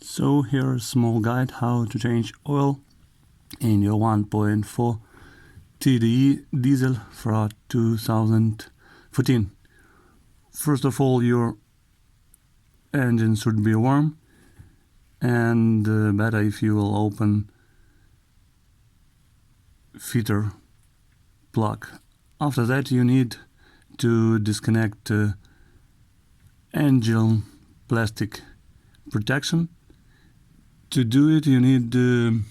So here's a small guide how to change oil in your 1.4 TDI diesel for 2014. First of all, your engine should be warm, and better if you will open filter plug. After that, you need to disconnect engine plastic protection. To do it, you need the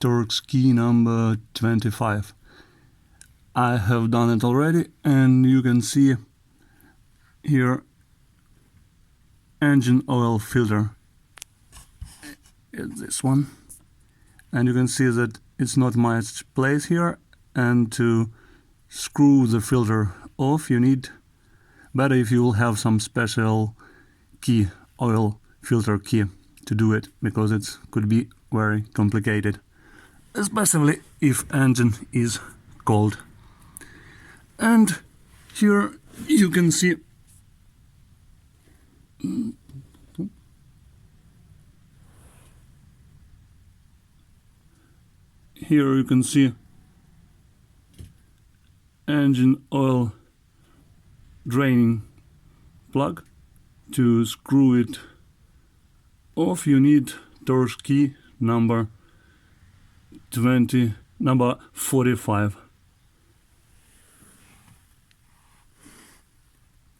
torx key number 25. I have done it already, and you can see here engine oil filter. It's this one, and you can see that it's not much place here, and to screw the filter off you need, better if you will have some special key, oil filter key, to do it, because it could be very complicated, especially if engine is cold. And here you can see engine oil draining plug. To screw it off you need torx key number 45.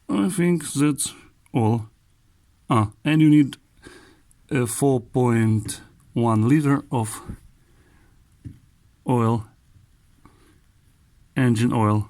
I think that's all. And you need a 4.1 liter of oil, engine oil.